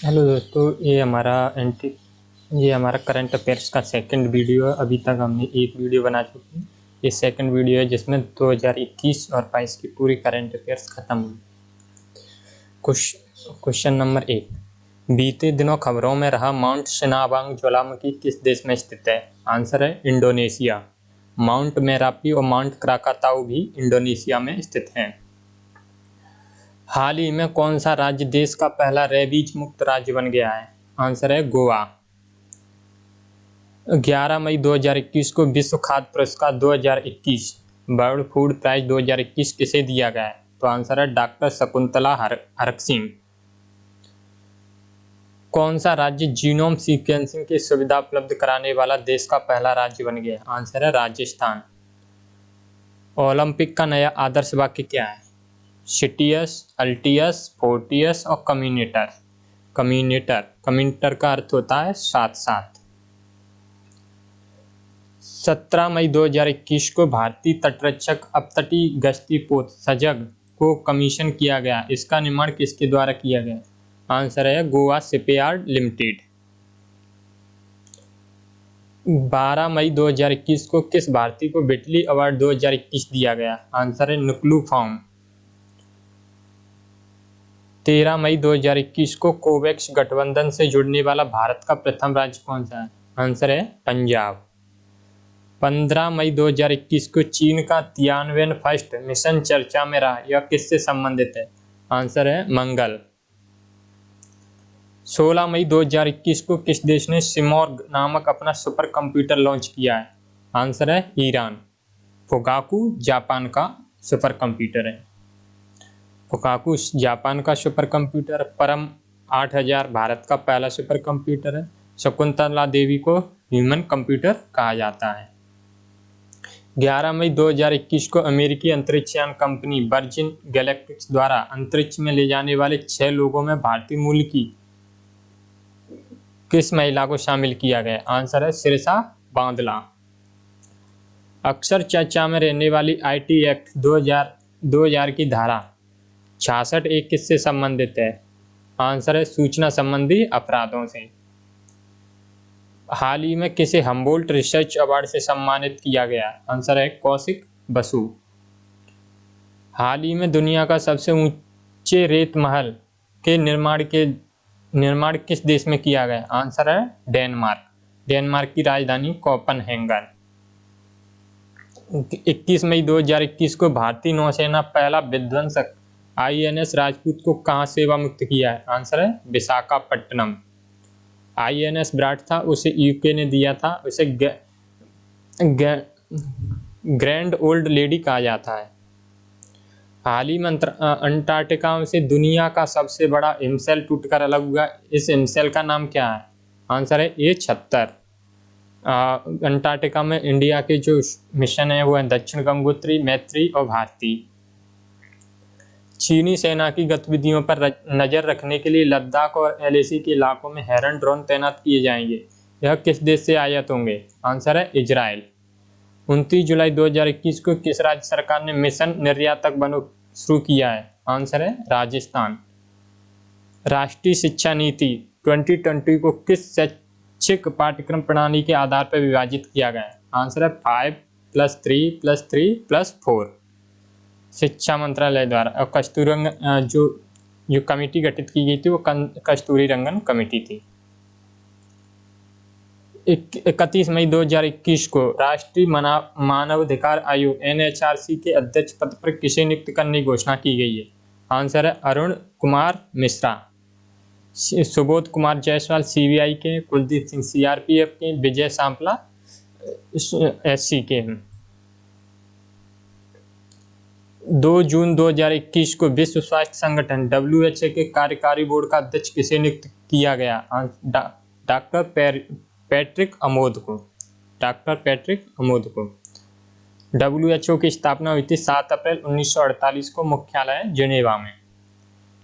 Hello दोस्तों, ये हमारा करंट अफेयर्स का सेकंड वीडियो है। अभी तक हमने एक वीडियो बना चुके हैं। ये सेकंड वीडियो है जिसमें 2021 और 22 की पूरी करंट अफेयर्स खत्म हुई। क्वेश्चन नंबर 1, बीते दिनों खबरों में रहा माउंट सिनाबांग ज्वालामुखी किस देश में स्थित है? आंसर है इंडोनेशिया। माउंट मेरापी और माउंट क्राकाताउ भी इंडोनेशिया में स्थित हैं। हाल ही में कौन सा राज्य देश का पहला रेबीज मुक्त राज्य बन गया है? आंसर है गोवा। 11 मई 2021 को विश्व खाद्य पुरस्कार 2021 वर्ल्ड फूड प्राइज 2021 किसे दिया गया है? तो आंसर है डॉक्टर शकुंतला हरक-सिंह। कौन सा राज्य जीनोम सीक्वेंसिंग की सुविधा उपलब्ध कराने वाला देश का पहला राज्य बन गया? आंसर है राजस्थान। ओलंपिक का नया आदर्श वाक्य क्या है? सिटियस, अल्टियस, फोर्टियस और कम्युनिटर। कम्युनिटर का अर्थ होता है साथ साथ। 17 मई 2021 को भारतीय तटरक्षक अपतटीय गश्ती पोत सजग को कमीशन किया गया। इसका निर्माण किसके द्वारा किया गया? आंसर है गोवा शिपयार्ड लिमिटेड। 12 मई 2021 को किस भारतीय को विटली अवार्ड 2021 दिया गया? आंसर है नुकलू फॉर्म। 13 मई 2021 को कोवैक्स गठबंधन से जुड़ने वाला भारत का प्रथम राज्य कौन सा है? आंसर है पंजाब। 15 मई 2021 को चीन का तियानवेन फर्स्ट मिशन चर्चा में रहा। यह किससे संबंधित है? आंसर है मंगल। 16 मई 2021 को किस देश ने सिमोर्ग नामक अपना सुपर कंप्यूटर लॉन्च किया है? आंसर है ईरान। फुकाकू जापान का सुपर कंप्यूटर है। फुकाकू जापान का सुपर कंप्यूटर। परम 8000 भारत का पहला सुपर कंप्यूटर है। शकुंतला देवी को ह्यूमन कंप्यूटर कहा जाता है। 11 मई 2021 को अमेरिकी अंतरिक्षयान कंपनी वर्जिन गैलेक्टिक्स द्वारा अंतरिक्ष में ले जाने वाले 6 लोगों में भारतीय मूल की किस महिला को शामिल किया गया? आंसर है सिरसा बांदला। अक्सर चर्चा में रहने वाली आईटी एक्ट 2000 की धारा 66 किससे संबंधित है? आंसर है सूचना संबंधी अपराधों से। हाल ही में किसे हम्बोल्ट रिसर्च अवार्ड से सम्मानित किया गया? आंसर है कौशिक बसु। हाल ही में दुनिया का सबसे ऊंचे रेत महल के निर्माण किस देश में किया गया? आंसर है डेनमार्क की राजधानी कोपनहेगन। 21 मई 2021 को भारतीय नौसेना पहला विध्वंसक आईएनएस राजपूत को कहां सेवा मुक्त किया है? आंसर है विशाखापट्टनम। आईएनएस विराट था, उसे यूके ने दिया था। उसे ग्रैंड ओल्ड लेडी कहा जाता है। हाल ही में अंटार्कटिका से दुनिया का सबसे बड़ा हिमशैल टूटकर अलग हुआ। इस हिमशैल का नाम क्या है? आंसर है A76। अंटार्कटिका में इंडिया के जो मिशन है वो है दक्षिण गंगोत्री, मैत्री और भारती। चीनी सेना की गतिविधियों पर नजर रखने के लिए लद्दाख और LAC के इलाकों में हेरन ड्रोन तैनात किए जाएंगे। यह किस देश से आयात होंगे? आंसर है इजराइल। 29 जुलाई 2021 को किस राज्य सरकार ने मिशन निर्यातक बनो शुरू किया है? आंसर है राजस्थान। राष्ट्रीय शिक्षा नीति 2020 को किस शैक्षिक पाठ्यक्रम प्रणाली के आधार पर विभाजित किया गया है? आंसर है 5+3+3+4। शिक्षा मंत्रालय द्वारा। और कस्तूरंगन जो कमेटी गठित की गई थी वो कस्तूरी रंगन कमेटी थी। 31 मई 2021 को राष्ट्रीय मानवाधिकार आयोग NHRC के अध्यक्ष पद पर किसे नियुक्त करने की घोषणा की गई है? आंसर है अरुण कुमार मिश्रा। सुबोध कुमार जायसवाल CBI के, कुलदीप सिंह CRPF के, विजय सांपला SC के हैं। 2 जून 2021 को विश्व स्वास्थ्य संगठन WHO के कार्यकारी बोर्ड का अध्यक्ष किसे नियुक्त किया गया? डॉक्टर पैट्रिक अमोद को। WHO की स्थापना हुई थी 7 अप्रैल 1948 को, मुख्यालय जिनेवा में।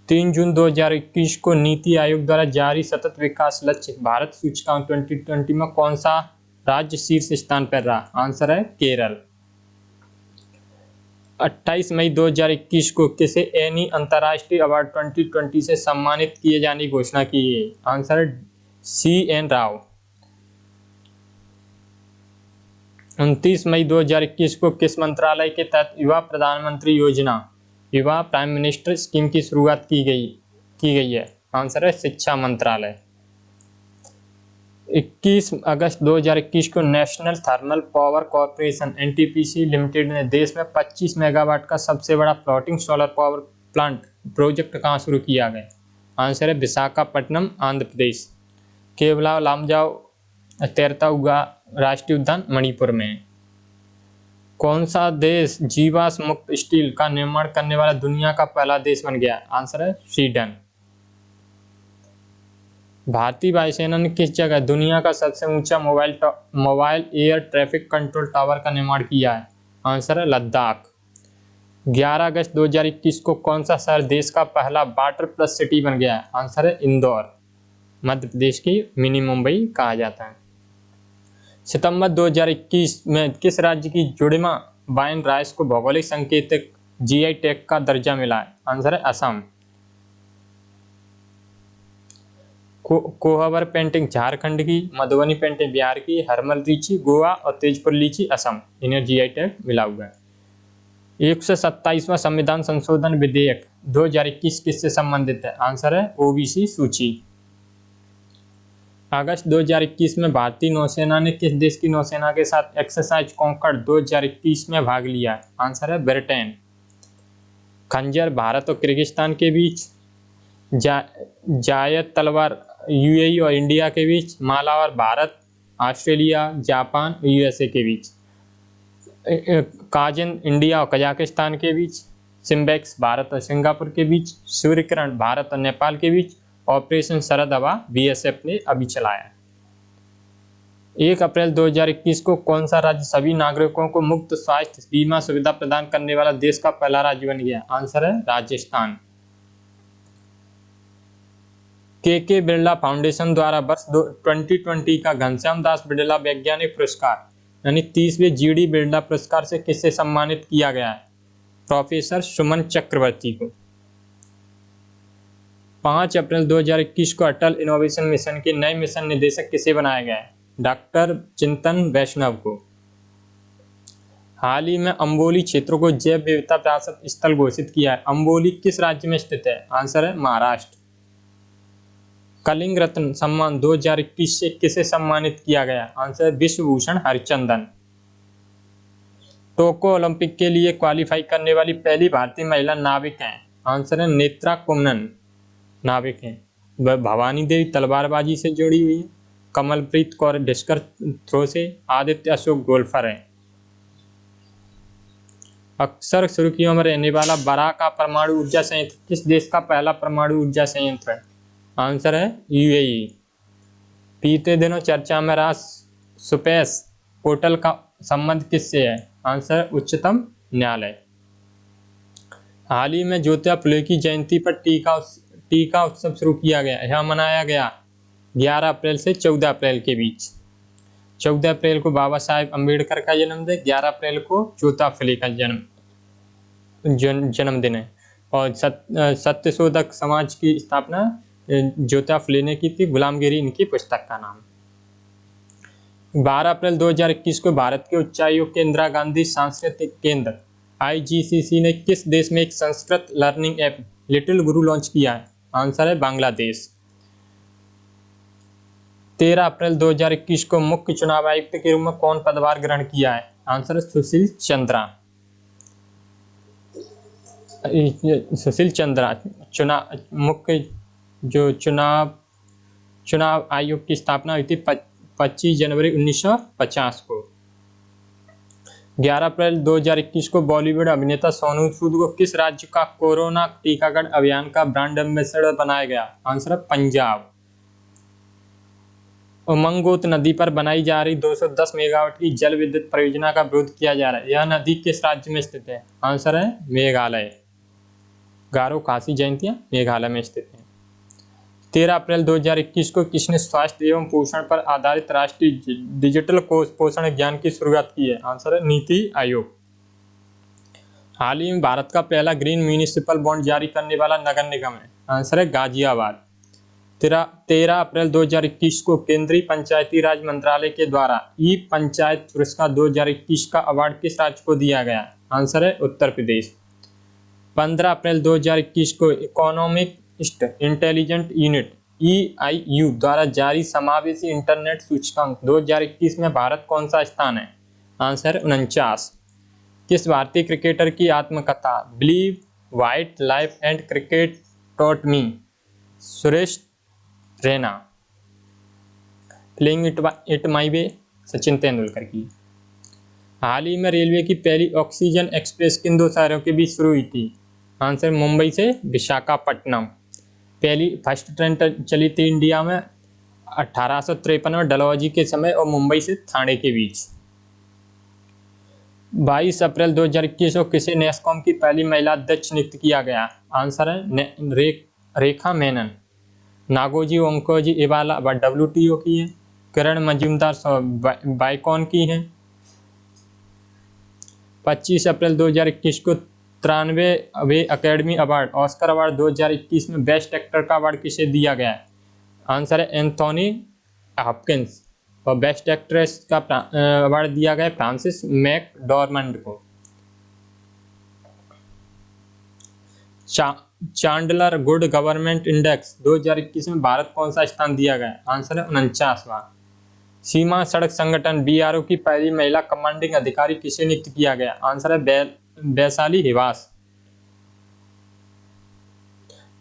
3 जून 2021 को नीति आयोग द्वारा जारी सतत विकास लक्ष्य भारत सूचकांक 2020 में कौन सा राज्य शीर्ष स्थान पर रहा? आंसर है केरल। 28 मई 2021 को किसे एनी अंतर्राष्ट्रीय अवार्ड 2020 से सम्मानित किए जाने की घोषणा की है? आंसर है CN राव। 29 मई 2021 को किस मंत्रालय के तहत युवा प्रधानमंत्री योजना, युवा प्राइम मिनिस्टर स्कीम की शुरुआत की गई है? आंसर है शिक्षा मंत्रालय। 21 अगस्त 2021 को national thermal power corporation NTPC limited ने देश में 25 मेगावाट का सबसे बड़ा floating solar power plant project कहाँ शुरू किया गया? आंसर है विशाखापट्टनम, आंध्र प्रदेश। केवलाव लामजाओ तैरताउगा राष्ट्रीय उद्यान मणिपुर में। कौन सा देश जीवाश्म मुक्त स्टील का निर्माण करने वाला दुनिया का पहला देश बन गया? आंसर है स्वीडन। भारतीय वायुसेना ने किस जगह दुनिया का सबसे ऊंचा mobile air traffic control tower का निर्माण किया है? आंसर है लद्दाख। 11 अगस्त 2021 को कौन सा शहर देश का पहला वाटर प्लस सिटी बन गया है? आंसर है इंदौर। मध्य प्रदेश की मिनी मुंबई कहा जाता है। सितंबर 2021 में किस राज्य की जुड़ीमा वाइन राइस को भौगोलिक संकेतक GI टैग का दर्जा मिला है? आंसर है असम। कोहबर पेंटिंग झारखंड की, मधुबनी पेंटिंग बिहार की, हरमल लीची गोवा और तेजपुर लीची असम, इन्हें GI टैग मिला हुआ है। 127वां संविधान संशोधन विधेयक 2021 किससे संबंधित है? आंसर है OBC सूची। अगस्त 2021 में भारतीय नौसेना ने किस देश की नौसेना के साथ एक्सरसाइज कॉन्कॉर्ड 2021 में भाग लिया? आंसर है ब्रिटेन। खंजर भारत और किर्गिस्तान के बीच, जायद तलवार UAE और इंडिया के बीच, Malabar Bharat, Australia, Japan, USA के बीच, काजिन इंडिया और कजाकिस्तान के बीच, सिम्बेक्स भारत और सिंगापुर के बीच, सूर्यकिरण भारत और नेपाल के बीच, ऑपरेशन शरद हवा BSF ने अभी चलाया। 1 अप्रैल 2021 को कौन सा राज्य सभी नागरिकों को मुफ्त स्वास्थ्य बीमा सुविधा प्रदान करने वाला देश का पहला राज्य बन गया? आंसर है राजस्थान। KK बिरला फाउंडेशन द्वारा वर्ष 2020 का घनश्याम दास बिरला वैज्ञानिक पुरस्कार यानी 30वें GD बिरला पुरस्कार से किससे सम्मानित किया गया है? प्रोफेसर सुमन चक्रवर्ती को। 5 अप्रैल 2021 को अटल इनोवेशन मिशन के नए मिशन निदेशक किसे बनाया गया है? डॉक्टर चिंतन वैष्णव को। हाल ही में अम्बोली क्षेत्र को जैव विविधता विरासत स्थल घोषित किया है। अम्बोली किस राज्य में स्थित है? आंसर है महाराष्ट्र। कलिंग रत्न सम्मान 2021 से किसे सम्मानित किया गया? आंसर है विश्वभूषण हरिचंदन। टोक्यो ओलंपिक के लिए क्वालिफाई करने वाली पहली भारतीय महिला नाविक हैं? आंसर है नेत्रा कुमनन नाविक हैं। वह भवानी देवी तलवारबाजी से जुड़ी हुई है, कमलप्रीत कौर डिस्कस थ्रो से, आदित्य अशोक गोल्फर हैं। अक्सर सुर्खियों में रहने वाला बराका परमाणु ऊर्जा संयंत्र किस देश का पहला परमाणु ऊर्जा संयंत्र है? आंसर है UAE। बीते दिनों चर्चा में रहा स्पेस पोर्टल का संबंध किससे है? आंसर उच्चतम न्यायालय। हाल ही में ज्योतिबा फुले की जयंती पर टीका उत्सव शुरू किया गया। यह मनाया गया 11 अप्रैल से 14 अप्रैल के बीच। 14 अप्रैल को बाबा साहेब अम्बेडकर का जन्मदिन, 11 अप्रैल को ज्योतिबा फुले का जन्मदिन है। और सत्यशोधक समाज की स्थापना ज्योतिबा फुले ने की थी। गुलामगिरी इनकी पुस्तक का नाम। 12 अप्रैल 2021 को भारत के उच्चायोग के इंदिरा गांधी सांस्कृतिक केंद्र IGCC ने किस देश में एक संस्कृत लर्निंग ऐप लिटिल गुरु लॉन्च किया है? आंसर है बांग्लादेश। 13 अप्रैल 2021 को मुख्य चुनाव आयुक्त के रूप में कौन पदभार ग्रहण किया है? आंसर है सुशील चंद्रा। मुख्य जो चुनाव आयोग की स्थापना हुई थी 25 जनवरी 1950 को। 11 अप्रैल 2021 को बॉलीवुड अभिनेता सोनू सूद को किस राज्य का कोरोना टीकाकरण अभियान का ब्रांड एम्बेसडर बनाया गया? आंसर है पंजाब। उमंगोत नदी पर बनाई जा रही 210 मेगावाट की जल विद्युत परियोजना का विरोध किया जा रहा है। यह नदी किस राज्य में स्थित है? आंसर है मेघालय। गारो खासी जयंतियां मेघालय में स्थित है। 13 अप्रैल 2021 को किसने स्वास्थ्य एवं पोषण पर आधारित राष्ट्रीय डिजिटल पोषण ज्ञान की शुरुआत की है? आंसर है नीति आयोग। हाल ही में भारत का पहला ग्रीन म्यूनिसिपल बॉन्ड जारी करने वाला नगर निगम है? आंसर है गाजियाबाद। 13 अप्रैल 2021 को केंद्रीय पंचायती राज मंत्रालय के द्वारा ई पंचायत पुरस्कार 2021 का अवार्ड किस राज्य को दिया गया? आंसर है उत्तर प्रदेश। 15 अप्रैल 2021 को इकोनॉमिस्ट इंटेलिजेंस यूनिट EIU द्वारा जारी समावेशी इंटरनेट सूचकांक 2021 में भारत कौन सा स्थान है? आंसर 49। किस भारतीय क्रिकेटर की आत्मकथा Believe What Life and Cricket Taught Me? Suresh Raina. Playing it my way Sachin Tendulkar की। हाल ही में रेलवे की पहली ऑक्सीजन एक्सप्रेस किन दो शहरों के बीच शुरू हुई थी? आंसर मुंबई से विशाखापट्टनम। पहली फर्स्ट ट्रेन चली थी इंडिया में 1853 में डलहौजी के समय और मुंबई से ठाणे के बीच। 22 अप्रैल 2021 को किसे नेस्कॉम की पहली महिला अध्यक्ष नियुक्त किया गया? आंसर है रेखा मेनन। नागोजी ओंकोजी इवाला WTO की है। किरण मजूमदार बाइकॉन की है। 25 अप्रैल 2021 को 93वें अकेडमी अवार्ड ऑस्कर अवार्ड 2021 में बेस्ट एक्टर का अवार्ड किसे दिया गया है? आंसर है एंथोनी हॉपकिंस। और बेस्ट एक्ट्रेस का अवार्ड दिया गया फ्रांसिस मैकडॉर्मंड को। चांडलर गुड गवर्नमेंट इंडेक्स 2021 में भारत कौन सा स्थान दिया गया? आंसर है 49वां। सीमा सड़क संगठन BRO की पहली महिला कमांडिंग अधिकारी किसे नियुक्त किया गया? आंसर है वैशाली हिवास।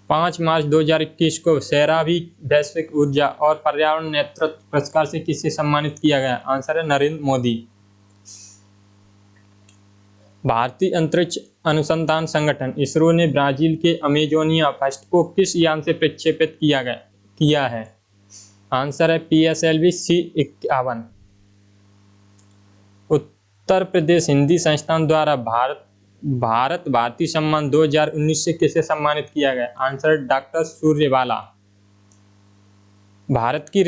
5 मार्च 2021 को सेरावी वैश्विक ऊर्जा और पर्यावरण नेतृत्व पुरस्कार से किसे सम्मानित किया गया? आंसर है नरेंद्र मोदी। भारतीय अंतरिक्ष अनुसंधान संगठन इसरो ने ब्राजील के अमेजोनिया फर्स्ट को किस यान से प्रक्षेपित किया है? आंसर है PSLV C-51। उत्तर प्रदेश हिंदी संस्थान द्वारा भारत भारती सम्मान 2019 से किसे सम्मानित किया गया? Answer doctor Suryabala. भारत की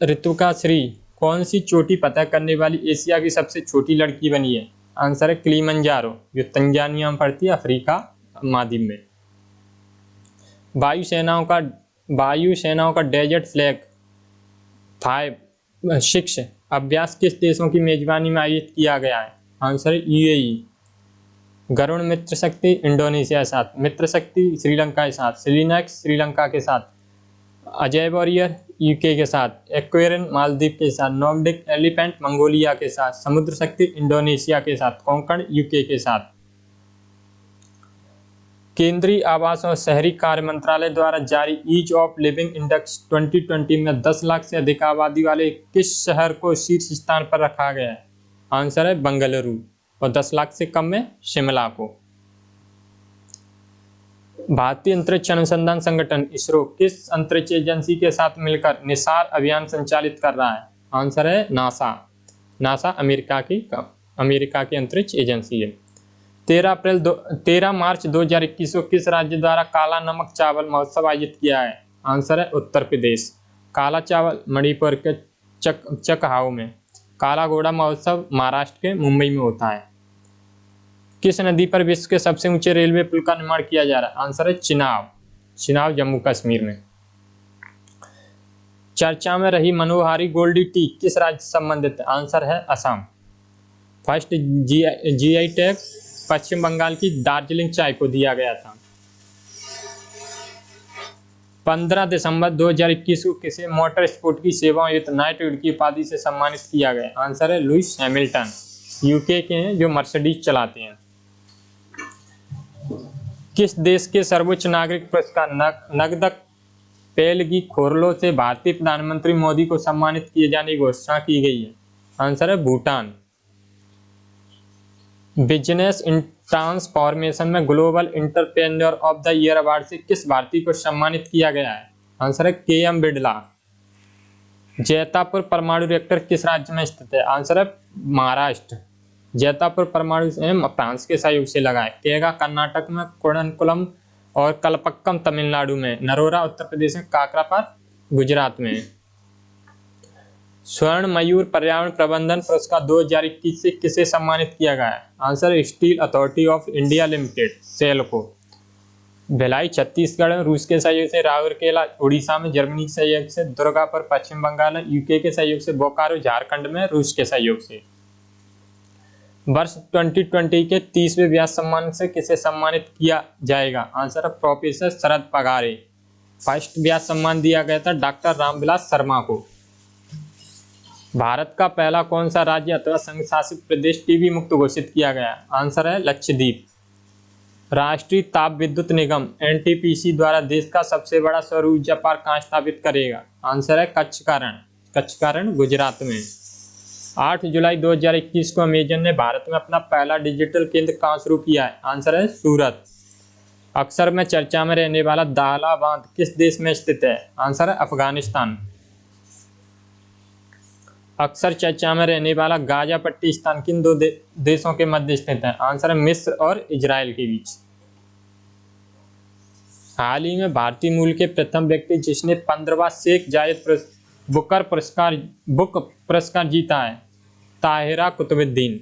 ऋतुका श्री कौन सी चोटी फतह करने वाली एशिया की सबसे छोटी लड़की बनी है? आंसर है किलिमंजारो, जो तंजानिया में पड़ती है, अफ्रीका महाद्वीप में। वायुसेनाओं का डेजर्ट फ्लैग 5-6 अभ्यास किस देशों की मेजबानी में आयोजित किया गया है? आंसर है UAE। गरुण मित्र शक्ति इंडोनेशिया के साथ, मित्र शक्ति श्रीलंका के साथ, सिलिनक्स श्रीलंका के साथ, अजय वॉरियर UK के साथ, एक्वेरियन मालदीव के साथ, नॉर्डिक एलिफेंट मंगोलिया के साथ, समुद्र शक्ति इंडोनेशिया के साथ, कोंकण UK के साथ। केंद्रीय आवास और शहरी कार्य मंत्रालय द्वारा जारी ईज ऑफ लिविंग इंडेक्स 2020 में 10 लाख से अधिक आबादी वाले किस शहर को शीर्ष स्थान पर रखा गया है? आंसर है बेंगलुरु। और 10 लाख से कम में शिमला को। भारतीय अंतरिक्ष अनुसंधान संगठन इसरो किस अंतरिक्ष एजेंसी के साथ मिलकर निसार अभियान संचालित कर रहा है? आंसर है नासा अमेरिका की अंतरिक्ष एजेंसी है। 13 मार्च 2021 को किस राज्य द्वारा काला नमक चावल महोत्सव आयोजित किया है? आंसर है उत्तर प्रदेश। काला चावल मणिपुर के चकहाऊ में, काला घोड़ा महोत्सव महाराष्ट्र के मुंबई में होता है। किस नदी पर विश्व के सबसे ऊंचे रेलवे पुल का निर्माण किया जा रहा है? आंसर है चिनाब जम्मू कश्मीर में। चर्चा में रही मनोहारी गोल्डी टी किस राज्य से संबंधित है? आंसर है असम। फर्स्ट GI टैग पश्चिम बंगाल की दार्जिलिंग चाय को दिया गया था। 15 दिसंबर 2021 को किसे मोटर स्पोर्ट की सेवाओं युक्त नाइटहुड की उपाधि से सम्मानित किया गया? आंसर है लुइस हैमिल्टन, UK के हैं जो मर्सिडीज चलाते हैं। किस देश के सर्वोच्च नागरिक पुरस्कार नगदक पेलगी खोरलो से भारतीय प्रधानमंत्री मोदी को सम्मानित किए जाने की घोषणा की गई है? आंसर है भूटान। बिजनेस इन ट्रांसफॉर्मेशन में global entrepreneur of the year award से किस भारतीय को सम्मानित किया गया है? आंसर है KM बिड़ला। जैतापुर परमाणु रिएक्टर किस राज्य में स्थित है? आंसर है महाराष्ट्र। जैतापुर परमाणु फ्रांस के सहयोग से लगा है। केगा कर्नाटक में, कुड़नकुलम और कलपक्कम तमिलनाडु में, नरोरा उत्तर प्रदेश में, काकरापार गुजरात में। स्वर्ण मयूर पर्यावरण प्रबंधन पुरस्कार 2021 से किसे सम्मानित किया गया है? Answer steel authority of India limited, SAIL को। भिलाई छत्तीसगढ़ में रूस के सहयोग से, राउरकेला उड़ीसा में, जर्मनी के सहयोग से, दुर्गापुर पश्चिम बंगाल में, यूके के सहयोग से, बोकारो झारखंड में, रूस के सहयोग से। वर्ष 2020 के 30वें व्यास सम्मान से किसे सम्मानित किया जाएगा? आंसर है प्रोफेसर शरद पगारे। फर्स्ट व्यास सम्मान दिया गया था डॉक्टर रामविलास शर्मा को। भारत का पहला कौन सा राज्य अथवा संघ शासित प्रदेश टीबी मुक्त घोषित किया गया? आंसर है लक्षद्वीप। राष्ट्रीय ताप विद्युत निगम एनटीपीसी द्वारा देश का सबसे बड़ा सौर ऊर्जा पार्क कहाँ स्थापित करेगा? आंसर है कच्छकारण गुजरात में। 8 जुलाई 2021 को अमेजन ने भारत में अपना पहला डिजिटल केंद्र कहाँ शुरू किया है? आंसर है सूरत। अक्सर में चर्चा में रहने वाला दाहला बांध किस देश में स्थित है? आंसर है अफगानिस्तान। अक्सर चर्चा में रहने वाला गाजा पट्टी स्थान किन दो देशों के मध्य स्थित है? आंसर है मिस्र और इजराइल के बीच। हाल ही में भारतीय मूल के प्रथम व्यक्ति जिसने 15वां शेख जायद बुक पुरस्कार जीता है, ताहिरा कुतुबुद्दीन।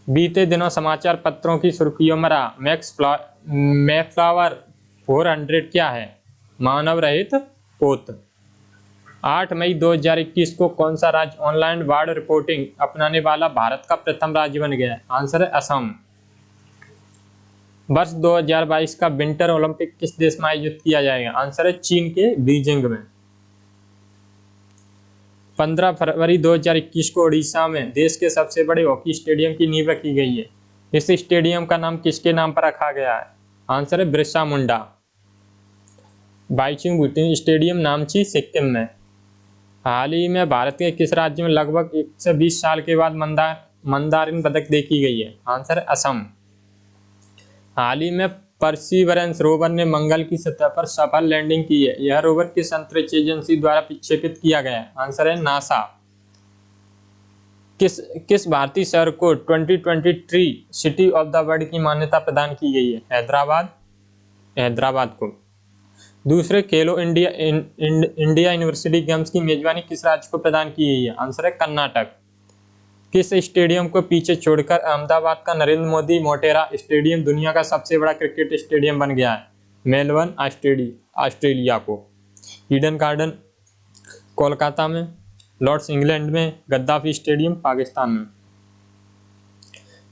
बीते दिनों समाचार पत्रों की सुर्खियों में रहा मैफ्लावर 400 क्या है? मानव रहित पोत। 8 मई 2021 को कौन सा राज्य ऑनलाइन बाढ़ रिपोर्टिंग अपनाने वाला भारत का प्रथम राज्य बन गया? आंसर है असम। वर्ष 2022 का विंटर ओलंपिक किस देश में आयोजित किया जाएगा? आंसर है चीन के बीजिंग में। 15 फरवरी 2021 को उड़ीसा में देश के सबसे बड़े हॉकी स्टेडियम की नींव रखी गई है। इस स्टेडियम का नाम किसके नाम पर रखा गया है? आंसर है बिरसा मुंडा। बाईचुंग भूटिन स्टेडियम नामची, सिक्किम में। हाल ही में भारत के किस राज्य में लगभग 120 साल के बाद मंदारिन बतख देखी गई है? आंसर है असम। हाल ही में परसीवरेंस रोवर ने मंगल की सतह पर सफल लैंडिंग की है। यह रोवर किस अंतरिक्ष एजेंसी द्वारा विक्षेपित किया गया है? आंसर है नासा। किस भारतीय शहर को 2023 सिटी ऑफ द वर्ल्ड की मान्यता प्रदान की गई है? हैदराबाद को। दूसरे खेलो इंडिया यूनिवर्सिटी गेम्स की मेजबानी किस राज्य को प्रदान की गई है? आंसर है कर्नाटक। किस स्टेडियम को पीछे छोड़कर अहमदाबाद का नरेंद्र मोदी मोटेरा स्टेडियम दुनिया का सबसे बड़ा क्रिकेट स्टेडियम बन गया है? मेलबर्न ऑस्ट्रेलिया को। ईडन गार्डन कोलकाता में, लॉर्ड्स इंग्लैंड में, गद्दाफी स्टेडियम पाकिस्तान में।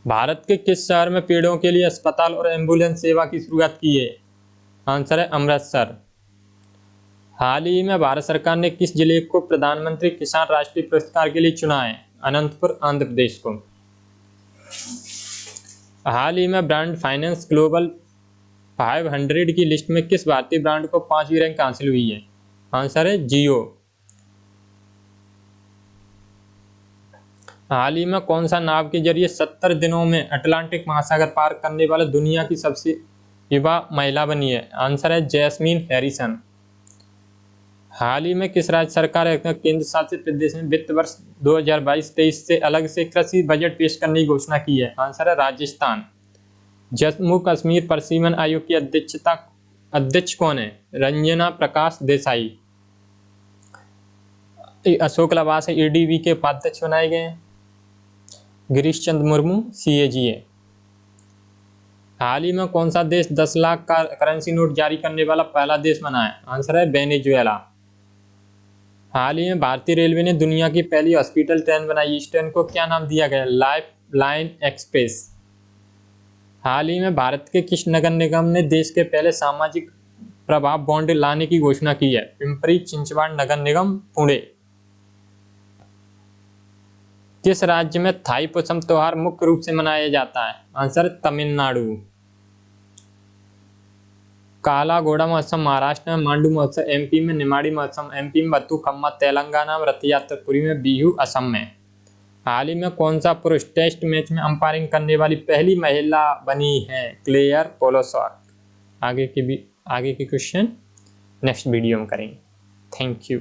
भारत के किस शहर में पेड़ों के लिए अस्पताल और एम्बुलेंस सेवा की शुरुआत की है? आंसर है अमृतसर। हाल ही में भारत सरकार ने किस जिले को प्रधानमंत्री किसान राष्ट्रीय पुरस्कार के लिए चुना है? अनंतपुर, आंध्र प्रदेश को। हाल ही में ब्रांड फाइनेंस ग्लोबल 500 की लिस्ट में किस भारतीय ब्रांड को 5वीं रैंक हासिल हुई है? आंसर है जियो। हाल ही में कौन सा नाव के जरिए 70 दिनों में अटलांटिक महासागर पार करने वाला दुनिया की सबसे युवा महिला बनी है? आंसर है जैस्मीन हैरिसन। हाल ही में किस राज्य सरकार केंद्र शासित प्रदेश में वित्त वर्ष 2022-23 से अलग से कृषि बजट पेश करने की घोषणा की है? आंसर है राजस्थान। जम्मू कश्मीर परिसीमन आयोग की अध्यक्ष कौन है? रंजना प्रकाश देसाई। अशोक लवासा एडीबी के उपाध्यक्ष बनाए गए हैं। गिरीश चंद्र मुर्मू सीएजीए। हाल ही में कौन सा देश 10 लाख का करेंसी नोट जारी करने वाला पहला देश बना है? आंसर है वेनेजुएला। हाल ही में भारतीय रेलवे ने दुनिया की पहली हॉस्पिटल ट्रेन बनाई। इस ट्रेन को क्या नाम दिया गया? Lifeline Express. हाल ही में भारत के किस नगर निगम ने देश के पहले सामाजिक प्रभाव बॉन्ड लाने की घोषणा की है? पिंपरी चिंचवड नगर निगम, पुणे। किस राज्य में थाई पुसम त्योहार मुख्य रूप से मनाया जाता है? आंसर तमिलनाडु। काला घोड़ा महोत्सव महाराष्ट्र में, मांडू महोत्सव एमपी में, निमाड़ी महोत्सव एमपी में, बथुकम्मा तेलंगाना में, रथ यात्रा पुरी में, बिहू असम में। हाल ही में कौन सा पुरुष टेस्ट मैच में अंपायरिंग करने वाली पहली महिला बनी है? क्लेयर पोलोसार्क। आगे के क्वेश्चन नेक्स्ट वीडियो में करेंगे। Thank you.